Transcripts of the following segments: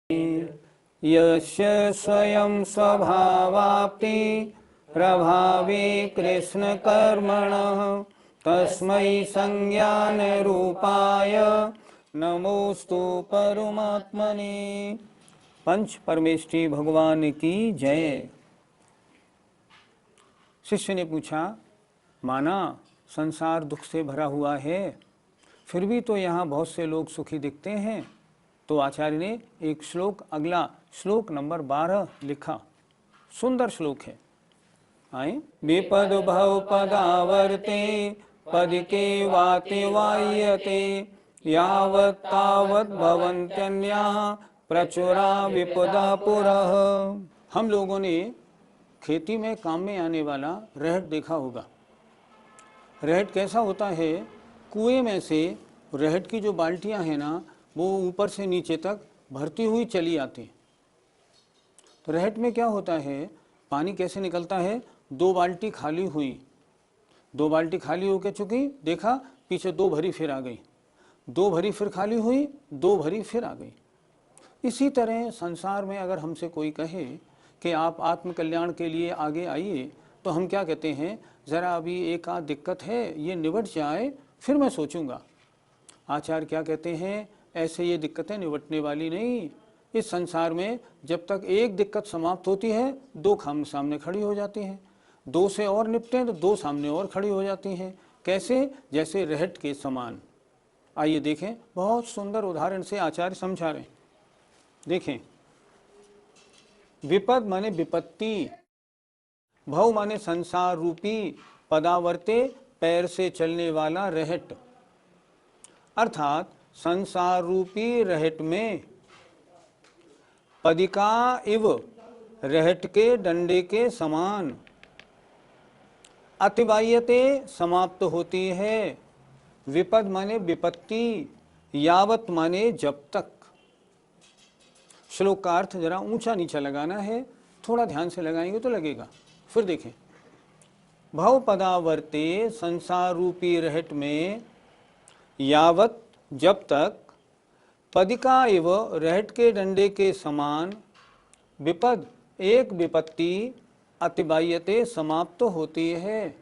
यस्य स्वयं स्वभावाप्ति प्रभावे कृष्ण कर्मणः तस्मै संज्ञान रूपाय नमोस्तु परमात्मने। पंच परमेष्ठी भगवान की जय। शिष्य ने पूछा, माना संसार दुख से भरा हुआ है, फिर भी तो यहाँ बहुत से लोग सुखी दिखते हैं। तो आचार्य ने एक श्लोक, अगला श्लोक नंबर 12 लिखा। सुंदर श्लोक है। आए, विपद भव पदावर्ते पदिके वाते वायते यावत् तावत् भवन्त्यन्याः प्रचुरा विपदा पुरः। हम लोगों ने खेती में काम में आने वाला रहट देखा होगा। रहट कैसा होता है? कुएं में से रहट की जो बाल्टियां हैं ना, वो ऊपर से नीचे तक भरती हुई चली आती हैं। तो रहट में क्या होता है, पानी कैसे निकलता है? दो बाल्टी खाली हुई, दो बाल्टी खाली होकर चुकी, देखा पीछे दो भरी फिर आ गई, दो भरी फिर खाली हुई, दो भरी फिर आ गई। इसी तरह संसार में अगर हमसे कोई कहे कि आप आत्म कल्याण के लिए आगे आइए, तो हम क्या कहते हैं, ज़रा अभी एक आध दिक्कत है, ये निबट जाए फिर मैं सोचूंगा। आचार्य क्या कहते हैं, ऐसे ये दिक्कतें निबटने वाली नहीं। इस संसार में जब तक एक दिक्कत समाप्त होती है, दो सामने खड़ी हो जाती हैं, दो से और निपटें तो दो सामने और खड़ी हो जाती हैं। कैसे? जैसे रहट के समान। आइए देखें, बहुत सुंदर उदाहरण से आचार्य समझा रहे हैं। देखें, विपद माने विपत्ति, भव माने संसार रूपी, पदावर्ते पैर से चलने वाला रहट, अर्थात संसार रूपी रहट में पदिका इव, रहट के डंडे के समान, अतिबाह्यते समाप्त होती है। विपद माने विपत्ति, यावत माने जब तक। श्लोक का अर्थ जरा ऊंचा नीचा लगाना है, थोड़ा ध्यान से लगाएंगे तो लगेगा। फिर देखें, भव पदावर्ते संसार रूपी रहट में यावत जब तक, पदिका एव रहट के डंडे के समान, विपद एक विपत्ति, अतिबाह्यते समाप्त होती है।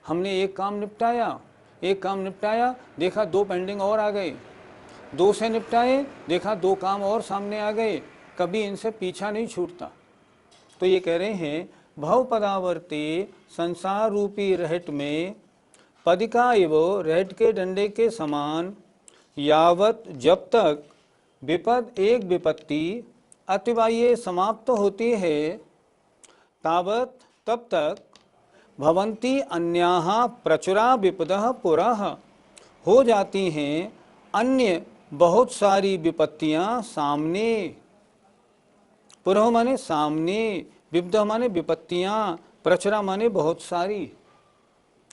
हमने एक काम निपटाया, एक काम निपटाया, देखा दो पेंडिंग और आ गए, दो से निपटाए, देखा दो काम और सामने आ गए, कभी इनसे पीछा नहीं छूटता। तो ये कह रहे हैं, भव पदावर्ते संसार रूपी रहट में पदिका एव रहट के डंडे के समान, यावत जब तक, विपद एक विपत्ति, अतिबाह्य समाप्त होती है, तावत तब तक, भवन्ति अन्याः प्रचुरा विपदः पुरः, हो जाती हैं अन्य बहुत सारी विपत्तियां सामने। पुरः माने सामने, विपदा माने विपत्तियां, प्रचुरा माने बहुत सारी।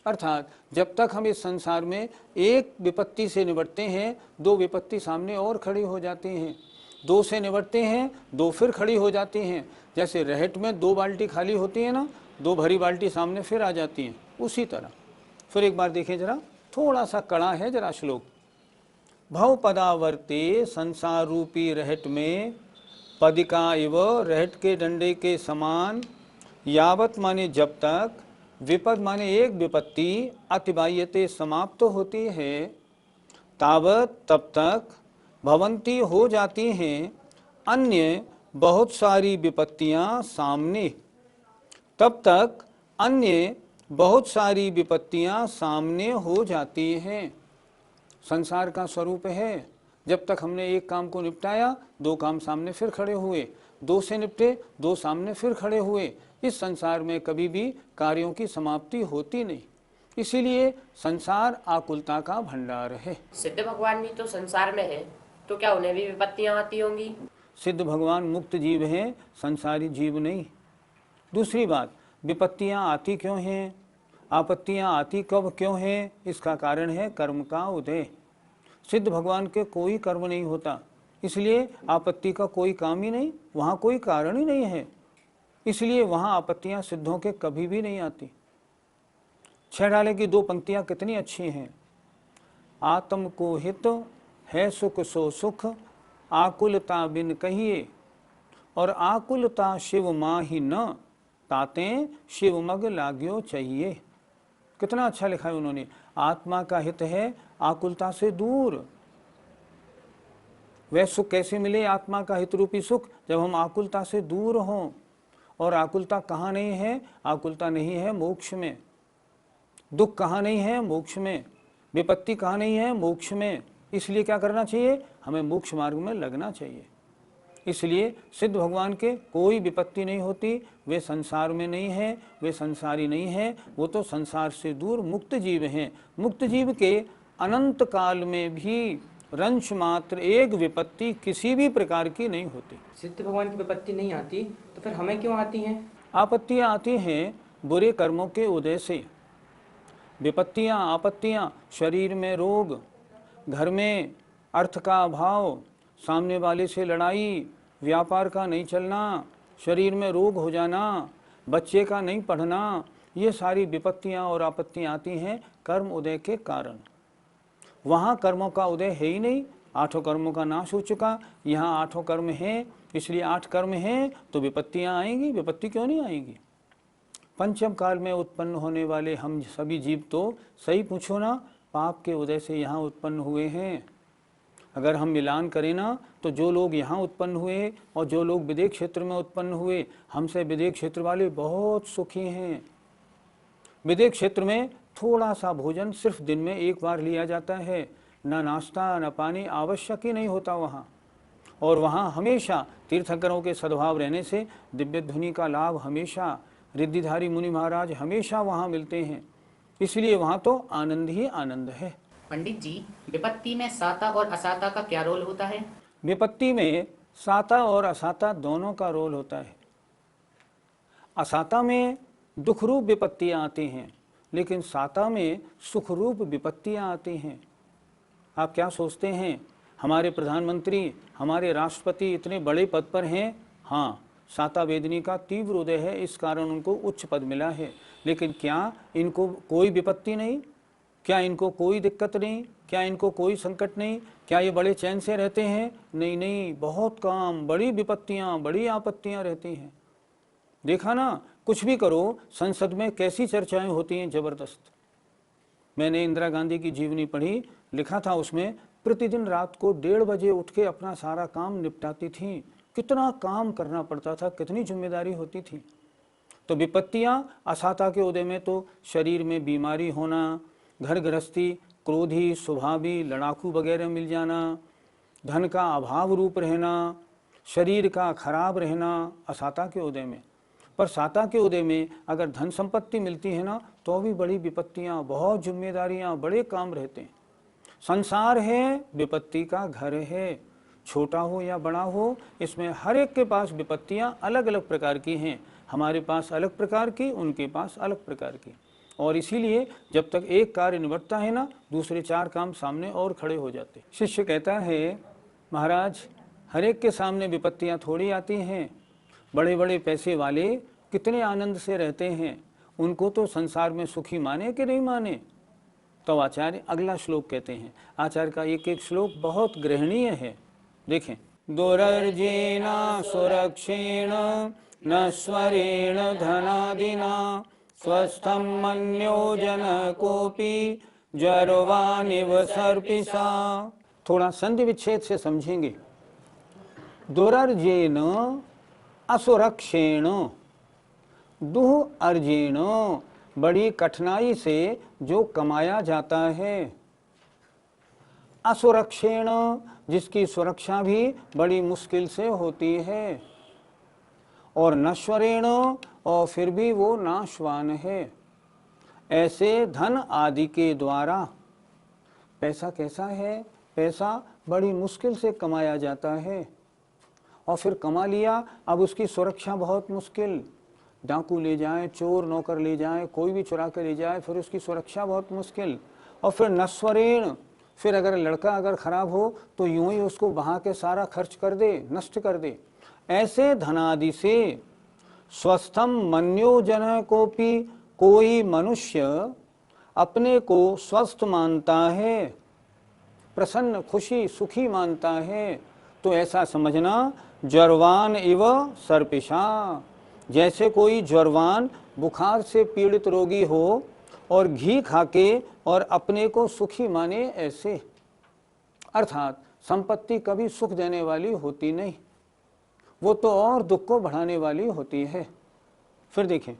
अर्थात जब तक हम इस संसार में एक विपत्ति से निपटते हैं, दो विपत्ति सामने और खड़ी हो जाती हैं, दो से निपटते हैं, दो फिर खड़ी हो जाती हैं। जैसे रहट में दो बाल्टी खाली होती है ना, दो भरी बाल्टी सामने फिर आ जाती हैं, उसी तरह। फिर एक बार देखें जरा, थोड़ा सा कड़ा है जरा श्लोक। भव पदावर्ते संसार रूपी रहट में पदिका इव रहट के डंडे के समान, यावत माने जब तक, विपद माने एक विपत्ति, अतिबाह्यते समाप्त होती है, तावत तब तक, भवंती हो जाती हैं अन्य बहुत सारी विपत्तियां सामने। तब तक अन्य बहुत सारी विपत्तियां सामने हो जाती हैं। संसार का स्वरूप है, जब तक हमने एक काम को निपटाया, दो काम सामने फिर खड़े हुए, दो से निपटे, दो सामने फिर खड़े हुए। इस संसार में कभी भी कार्यों की समाप्ति होती नहीं, इसीलिए संसार आकुलता का भंडार है। सिद्ध भगवान भी तो संसार में है, तो क्या उन्हें भी विपत्तियां आती होंगी? सिद्ध भगवान मुक्त जीव हैं, संसारी जीव नहीं। दूसरी बात, विपत्तियां आती क्यों हैं, आपत्तियां आती कब क्यों हैं? इसका कारण है कर्म का उदय। सिद्ध भगवान के कोई कर्म नहीं होता, इसलिए आपत्ति का कोई काम ही नहीं, वहाँ कोई कारण ही नहीं है, इसलिए वहाँ आपत्तियां सिद्धों के कभी भी नहीं आती। छह डाले की दो पंक्तियां कितनी अच्छी हैं। आत्म को हित है सुख सो सुख, आकुलता बिन कहिए, और आकुलता शिव माही न, ताते शिव मग लाग्यो चाहिए। कितना अच्छा लिखा है उन्होंने। आत्मा का हित है आकुलता से दूर। वह सुख कैसे मिले, आत्मा का हित रूपी सुख, जब हम आकुलता से दूर हों। और आकुलता कहाँ नहीं है? आकुलता नहीं है मोक्ष में। दुख कहाँ नहीं है? मोक्ष में। विपत्ति कहाँ नहीं है? मोक्ष में। इसलिए क्या करना चाहिए? हमें मोक्ष मार्ग में लगना चाहिए। इसलिए सिद्ध भगवान के कोई विपत्ति नहीं होती। वे संसार में नहीं है, वे संसारी नहीं है, वो तो संसार से दूर मुक्त जीव हैं। मुक्त जीव के अनंत काल में भी रंश मात्र एक विपत्ति किसी भी प्रकार की नहीं होती। सिद्ध भगवान की विपत्ति नहीं आती तो फिर हमें क्यों आती हैं? आपत्तियां आती हैं बुरे कर्मों के उदय से। विपत्तियां, आपत्तियां, शरीर में रोग, घर में अर्थ का अभाव, सामने वाले से लड़ाई, व्यापार का नहीं चलना, शरीर में रोग हो जाना, बच्चे का नहीं पढ़ना, ये सारी विपत्तियां और आपत्तियां आती हैं कर्म उदय के कारण। वहाँ कर्मों का उदय है ही नहीं, आठों कर्मों का नाश हो चुका। यहाँ आठों कर्म हैं, इसलिए 8 कर्म हैं तो विपत्तियाँ आएंगी। विपत्ति क्यों नहीं आएगी? पंचम काल में उत्पन्न होने वाले हम सभी जीव तो सही पूछो ना, पाप के उदय से यहाँ उत्पन्न हुए हैं। अगर हम मिलान करें ना, तो जो लोग यहाँ उत्पन्न हुए और जो लोग विदेश क्षेत्र में उत्पन्न हुए, हमसे विदेश क्षेत्र वाले बहुत सुखी हैं। विदेश क्षेत्र में थोड़ा सा भोजन सिर्फ दिन में 1 बार लिया जाता है, ना नाश्ता ना पानी आवश्यक ही नहीं होता वहाँ। और वहाँ हमेशा तीर्थंकरों के सद्भाव रहने से दिव्य ध्वनि का लाभ हमेशा रिद्धिधारी मुनि महाराज हमेशा वहाँ मिलते हैं। इसलिए वहाँ तो आनंद ही आनंद है। पंडित जी, विपत्ति में साता और असाता का क्या रोल होता है? विपत्ति में साता और असाता दोनों का रोल होता है। असाता में दुख रूप विपत्तियाँ आती हैं, लेकिन साता में सुख रूप विपत्तियाँ आती हैं। आप क्या सोचते हैं, हमारे प्रधानमंत्री, हमारे राष्ट्रपति इतने बड़े पद पर हैं? हाँ, साता वेदनी का तीव्र उदय है, इस कारण उनको उच्च पद मिला है। लेकिन क्या इनको कोई विपत्ति नहीं? क्या इनको कोई दिक्कत नहीं? क्या इनको कोई संकट नहीं? क्या ये बड़े चैन से रहते हैं? नहीं नहीं, बहुत काम, बड़ी विपत्तियाँ, बड़ी आपत्तियाँ रहती हैं। देखा ना, कुछ भी करो, संसद में कैसी चर्चाएं होती हैं, जबरदस्त। मैंने इंदिरा गांधी की जीवनी पढ़ी, लिखा था उसमें प्रतिदिन रात को 1:30 बजे उठ के अपना सारा काम निपटाती थी। कितना काम करना पड़ता था, कितनी जिम्मेदारी होती थी। तो विपत्तियां असाता के उदय में तो शरीर में बीमारी होना, घर गृहस्थी, क्रोधी, स्वभावी, लड़ाकू वगैरह मिल जाना, धन का अभाव रूप रहना, शरीर का खराब रहना, असाता के उदय में। पर साता के उदय में अगर धन संपत्ति मिलती है ना, तो भी बड़ी विपत्तियां, बहुत जिम्मेदारियां, बड़े काम रहते हैं। संसार है विपत्ति का घर है, छोटा हो या बड़ा हो, इसमें हर एक के पास विपत्तियां अलग अलग प्रकार की हैं। हमारे पास अलग प्रकार की, उनके पास अलग प्रकार की। और इसीलिए जब तक एक कार्य निपटता है ना, दूसरे 4 काम सामने और खड़े हो जाते। शिष्य कहता है, महाराज हर एक के सामने विपत्तियां थोड़ी आती हैं। बड़े बड़े पैसे वाले कितने आनंद से रहते हैं, उनको तो संसार में सुखी माने कि नहीं माने। तो आचार्य अगला श्लोक कहते हैं। आचार्य का एक एक श्लोक बहुत ग्रहणीय है, देखें। दुरर्जेना सुरक्षेण नश्वरेण धनादिना स्वस्थं मन्यो जनकोपि जरवानिव सर्पिषा। थोड़ा संधि विच्छेद से समझेंगे। दुरर्जेन असुरक्षेण, दुह अर्जेण, बड़ी कठिनाई से जो कमाया जाता है। असुरक्षेण, जिसकी सुरक्षा भी बड़ी मुश्किल से होती है। और नश्वरेण, और फिर भी वो नाशवान है। ऐसे धन आदि के द्वारा, पैसा कैसा है? पैसा बड़ी मुश्किल से कमाया जाता है, और फिर कमा लिया, अब उसकी सुरक्षा बहुत मुश्किल। डाकू ले जाए, चोर नौकर ले जाए, कोई भी चुरा कर ले जाए, फिर उसकी सुरक्षा बहुत मुश्किल। और फिर नश्वरेण, फिर अगर लड़का अगर खराब हो तो यूं ही उसको बहा के सारा खर्च कर दे, नष्ट कर दे। ऐसे धनादि से स्वस्थम मन्यो जन कोपि, कोई मनुष्य अपने को स्वस्थ मानता है, प्रसन्न, खुशी, सुखी मानता है, तो ऐसा समझना ज्वरवान इव सर्पिशा, जैसे कोई ज्वरवान बुखार से पीड़ित रोगी हो और घी खाके और अपने को सुखी माने ऐसे। अर्थात संपत्ति कभी सुख देने वाली होती नहीं, वो तो और दुख को बढ़ाने वाली होती है। फिर देखें,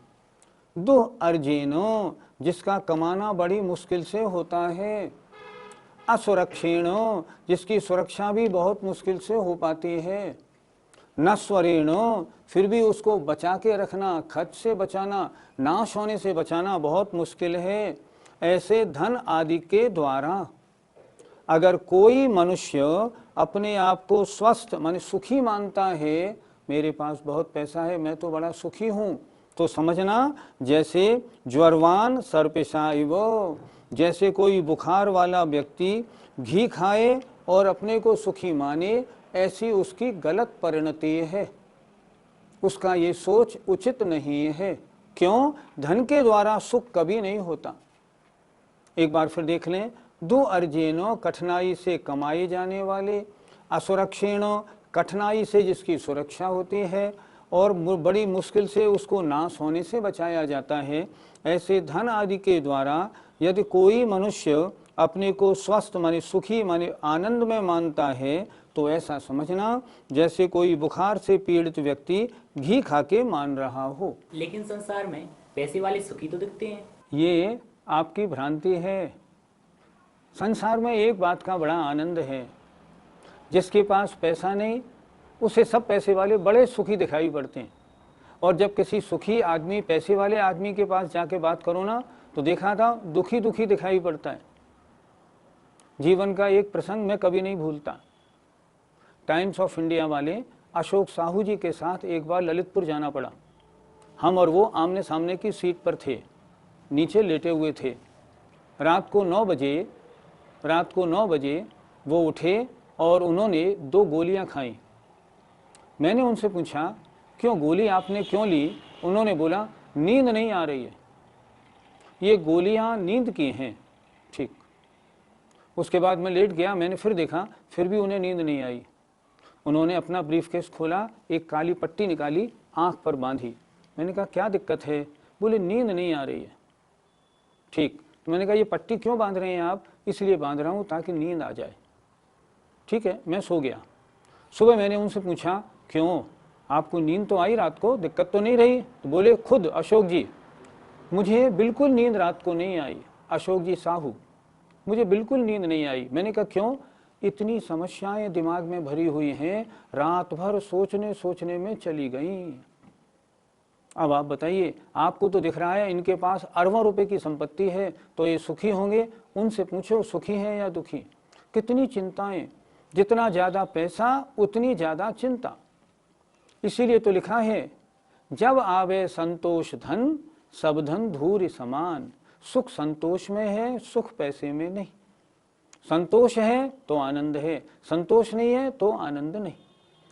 दुह अर्जेनो, जिसका कमाना बड़ी मुश्किल से होता है, असुरक्षेणो, जिसकी सुरक्षा भी बहुत मुश्किल से हो पाती है, नस्वरेणो, फिर भी उसको बचा के रखना, खर्च से बचाना, नाश होने से बचाना बहुत मुश्किल है। ऐसे धन आदि के द्वारा अगर कोई मनुष्य अपने आप को स्वस्थ माने सुखी मानता है, मेरे पास बहुत पैसा है, मैं तो बड़ा सुखी हूँ, तो समझना जैसे ज्वरवान सर्पिशाइव, जैसे कोई बुखार वाला व्यक्ति घी खाए और अपने को सुखी माने, ऐसी उसकी गलत परिणति है, उसका ये सोच उचित नहीं है। क्यों? धन के द्वारा सुख कभी नहीं होता। एक बार फिर देख लें, दो अर्जेनो, कठिनाई से कमाए जाने वाले, असुरक्षेणो, कठिनाई से जिसकी सुरक्षा होती है और बड़ी मुश्किल से उसको नाश होने से बचाया जाता है, ऐसे धन आदि के द्वारा यदि कोई मनुष्य अपने को स्वस्थ माने सुखी माने आनंद में मानता है, तो ऐसा समझना जैसे कोई बुखार से पीड़ित व्यक्ति घी खा के मान रहा हो। लेकिन संसार में पैसे वाले सुखी तो दिखते हैं। ये आपकी भ्रांति है। संसार में एक बात का बड़ा आनंद है, जिसके पास पैसा नहीं उसे सब पैसे वाले बड़े सुखी दिखाई पड़ते हैं, और जब किसी सुखी आदमी पैसे वाले आदमी के पास जाके बात करो ना, तो देखा था दुखी दुखी दिखाई पड़ता है। जीवन का एक प्रसंग मैं कभी नहीं भूलता। टाइम्स ऑफ इंडिया वाले अशोक साहू जी के साथ एक बार ललितपुर जाना पड़ा। हम और वो आमने सामने की सीट पर थे, नीचे लेटे हुए थे। रात को 9 बजे वो उठे और उन्होंने 2 गोलियां खाई। मैंने उनसे पूछा, क्यों गोली आपने क्यों ली? उन्होंने बोला, नींद नहीं आ रही है। ये गोलियां नींद की हैं। ठीक। उसके बाद मैं लेट गया, मैंने फिर देखा, फिर भी उन्हें नींद नहीं आई। उन्होंने अपना ब्रीफकेस खोला, एक काली पट्टी निकाली, आंख पर बांधी। मैंने कहा, क्या दिक्कत है? बोले, नींद नहीं आ रही है। ठीक। तो मैंने कहा, ये पट्टी क्यों बांध रहे हैं आप? इसलिए बांध रहा हूँ ताकि नींद आ जाए। ठीक है, मैं सो गया। सुबह मैंने उनसे पूछा, क्यों, आपको नींद तो आई रात को, दिक्कत तो नहीं रही? तो बोले, खुद अशोक जी मुझे बिल्कुल नींद रात को नहीं आई। अशोक जी साहू, मुझे बिल्कुल नींद नहीं आई। मैंने कहा, क्यों? इतनी समस्याएं दिमाग में भरी हुई हैं, रात भर सोचने में चली गई। अब आप बताइए, आपको तो दिख रहा है इनके पास अरबों रुपए की संपत्ति है, तो ये सुखी होंगे? उनसे पूछो सुखी हैं या दुखी? कितनी चिंताएं, जितना ज्यादा पैसा उतनी ज्यादा चिंता। इसीलिए तो लिखा है, जब आवे संतोष धन, सब धन धूर्य समान। सुख संतोष में है, सुख पैसे में नहीं। संतोष है तो आनंद है, संतोष नहीं है तो आनंद नहीं।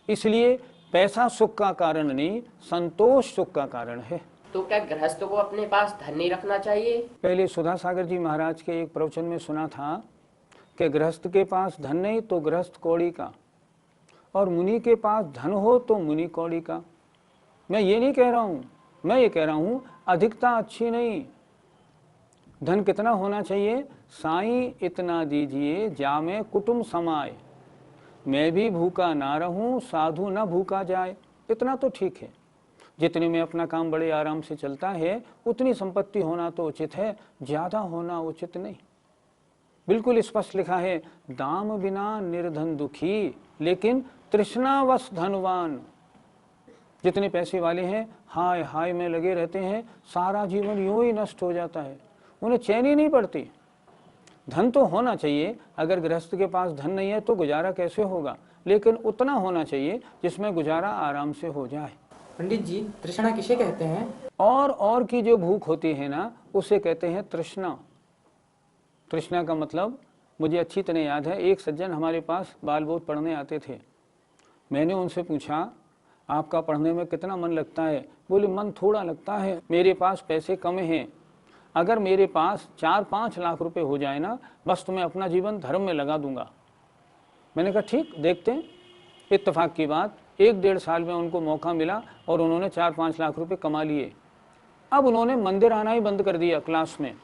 इसलिए पैसा सुख का कारण नहीं, संतोष सुख का कारण है। तो क्या गृहस्थ को अपने पास धन नहीं रखना चाहिए? पहले सुधा सागर जी महाराज के एक प्रवचन में सुना था कि गृहस्थ के पास धन नहीं तो गृहस्थ कौड़ी का, और मुनि के पास धन हो तो मुनि कौड़ी का। मैं ये नहीं कह रहा हूँ, मैं ये कह रहा हूँ अधिकता अच्छी नहीं। धन कितना होना चाहिए? साईं इतना दीजिए जामे कुटुंब समाए, मैं भी भूखा ना रहूं साधु न भूखा जाए। इतना तो ठीक है, जितने में अपना काम बड़े आराम से चलता है उतनी संपत्ति होना तो उचित है, ज्यादा होना उचित नहीं। बिल्कुल स्पष्ट लिखा है, दाम बिना निर्धन दुखी, लेकिन तृष्णावश धनवान। जितने पैसे वाले हैं हाय हाय में लगे रहते हैं, सारा जीवन यूं ही नष्ट हो जाता है, उन्हें चैन ही नहीं पड़ती। धन तो होना चाहिए, अगर गृहस्थ के पास धन नहीं है तो गुजारा कैसे होगा, लेकिन उतना होना चाहिए जिसमें गुजारा आराम से हो जाए। पंडित जी, तृष्णा किसे कहते हैं? और की जो भूख होती है ना, उसे कहते हैं तृष्णा। तृष्णा का मतलब मुझे अच्छी तरह याद है, एक सज्जन हमारे पास बाल बोध पढ़ने आते थे। मैंने उनसे पूछा, आपका पढ़ने में कितना मन लगता है? बोले, मन थोड़ा लगता है, मेरे पास पैसे कम हैं, अगर मेरे पास 4-5 लाख रुपए हो जाए ना, बस तो मैं अपना जीवन धर्म में लगा दूंगा। मैंने कहा ठीक, देखते हैं। इत्तेफाक की बात 1-1.5 साल में उनको मौका मिला और उन्होंने 4-5 लाख रुपए कमा लिए। अब उन्होंने मंदिर आना ही बंद कर दिया क्लास में।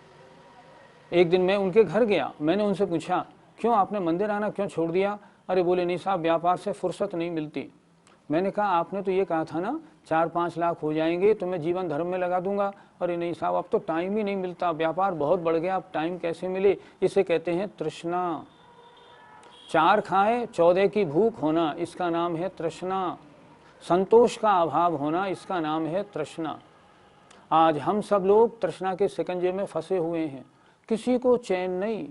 एक दिन मैं उनके घर गया, मैंने उनसे पूछा क्यों आपने मंदिर आना क्यों छोड़ दिया? अरे बोले नहीं साहब, व्यापार से फुर्सत नहीं मिलती। मैंने कहा आपने तो ये कहा था ना 4-5 लाख हो जाएंगे तो मैं जीवन धर्म में लगा दूंगा। अरे नहीं साहब, अब तो टाइम ही नहीं मिलता, व्यापार बहुत बढ़ गया, अब टाइम कैसे मिले? इसे कहते हैं तृष्णा। 4 खाए 14 की भूख होना, इसका नाम है तृष्णा। संतोष का अभाव होना, इसका नाम है तृष्णा। आज हम सब लोग तृष्णा के शिकंजे में फंसे हुए हैं, किसी को चैन नहीं,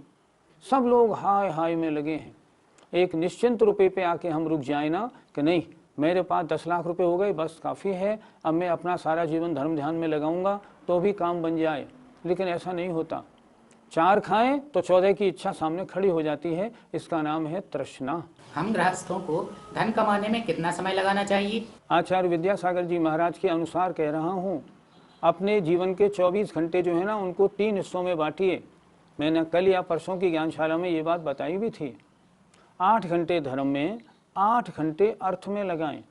सब लोग हाय हाय में लगे हैं। एक निश्चिंत रुपए पे आके हम रुक जाए ना कि नहीं मेरे पास 10 लाख रुपए हो गए, बस काफ़ी है, अब मैं अपना सारा जीवन धर्म ध्यान में लगाऊंगा तो भी काम बन जाए। लेकिन ऐसा नहीं होता। 4 खाएं तो 14 की इच्छा सामने खड़ी हो जाती है, इसका नाम है तृष्णा। हम गृहस्थों को धन कमाने में कितना समय लगाना चाहिए? आचार्य विद्यासागर जी महाराज के अनुसार कह रहा हूँ, अपने जीवन के 24 घंटे जो है ना उनको 3 हिस्सों में बांटिए। मैंने कल या परसों की ज्ञानशाला में ये बात बताई भी थी। 8 घंटे धर्म में, 8 घंटे अर्थ में लगाएं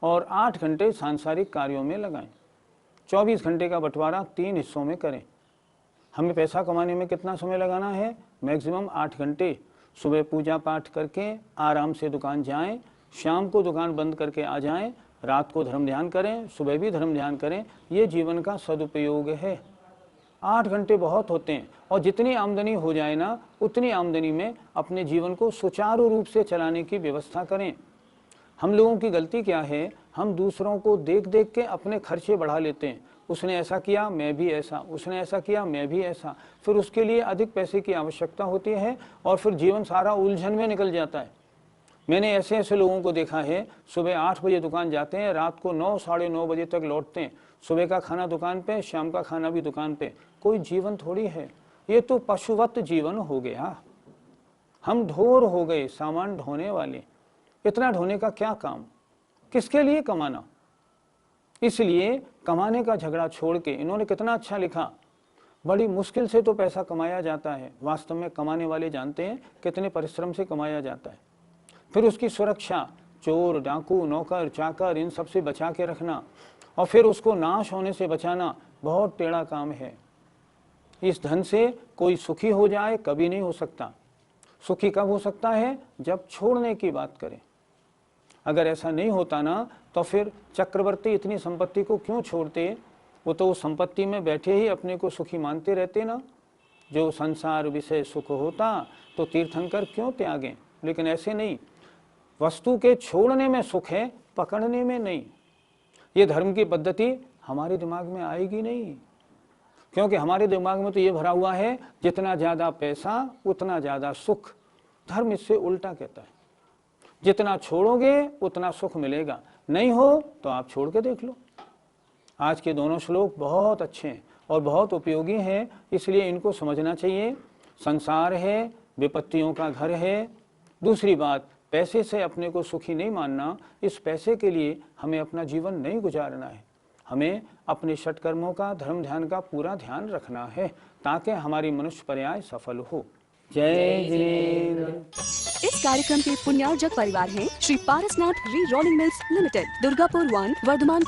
और 8 घंटे सांसारिक कार्यों में लगाएं। 24 घंटे का बंटवारा 3 हिस्सों में करें। हमें पैसा कमाने में कितना समय लगाना है? मैक्सिमम 8 घंटे। सुबह पूजा पाठ करके आराम से दुकान जाएं, शाम को दुकान बंद करके आ जाएं, रात को धर्म ध्यान करें, सुबह भी धर्म ध्यान करें। ये जीवन का सदुपयोग है। 8 घंटे बहुत होते हैं और जितनी आमदनी हो जाए ना उतनी आमदनी में अपने जीवन को सुचारू रूप से चलाने की व्यवस्था करें। हम लोगों की गलती क्या है, हम दूसरों को देख देख के अपने खर्चे बढ़ा लेते हैं। उसने ऐसा किया मैं भी ऐसा, उसने ऐसा किया मैं भी ऐसा, फिर उसके लिए अधिक पैसे की आवश्यकता होती है और फिर जीवन सारा उलझन में निकल जाता है। मैंने ऐसे ऐसे लोगों को देखा है, सुबह 8 बजे दुकान जाते हैं, रात को 9 साढ़े 9 बजे तक लौटते हैं। सुबह का खाना दुकान पे, शाम का खाना भी दुकान पे। कोई जीवन थोड़ी है, ये तो पशुवत जीवन हो गया। हम ढोर हो गए, सामान ढोने वाले। इतना ढोने का क्या काम, किसके लिए कमाना? इसलिए कमाने का झगड़ा छोड़ के इन्होंने कितना अच्छा लिखा, बड़ी मुश्किल से तो पैसा कमाया जाता है, वास्तव में कमाने वाले जानते हैं कितने परिश्रम से कमाया जाता है। फिर उसकी सुरक्षा, चोर डाकू नौकर चाकर इन सब से बचा के रखना और फिर उसको नाश होने से बचाना बहुत टेढ़ा काम है। इस धन से कोई सुखी हो जाए कभी नहीं हो सकता। सुखी कब हो सकता है? जब छोड़ने की बात करें। अगर ऐसा नहीं होता ना तो फिर चक्रवर्ती इतनी संपत्ति को क्यों छोड़ते? वो तो उस संपत्ति में बैठे ही अपने को सुखी मानते रहते ना। जो संसार विषय सुख होता तो तीर्थंकर क्यों त्यागें? लेकिन ऐसे नहीं, वस्तु के छोड़ने में सुख है, पकड़ने में नहीं। ये धर्म की पद्धति हमारे दिमाग में आएगी नहीं, क्योंकि हमारे दिमाग में तो ये भरा हुआ है जितना ज़्यादा पैसा उतना ज़्यादा सुख। धर्म इससे उल्टा कहता है, जितना छोड़ोगे उतना सुख मिलेगा, नहीं हो तो आप छोड़ के देख लो। आज के दोनों श्लोक बहुत अच्छे हैं और बहुत उपयोगी हैं, इसलिए इनको समझना चाहिए। संसार है, विपत्तियों का घर है। दूसरी बात, पैसे से अपने को सुखी नहीं मानना। इस पैसे के लिए हमें अपना जीवन नहीं गुजारना है। हमें अपने षटकर्मों का, धर्म ध्यान का पूरा ध्यान रखना है ताकि हमारी मनुष्य पर्याय सफल हो। जय जिनेंद्र। इस कार्यक्रम के पुण्यार्जक परिवार हैं Shri Parasnath re rolling mills limited, Durgapur 1, Varthaman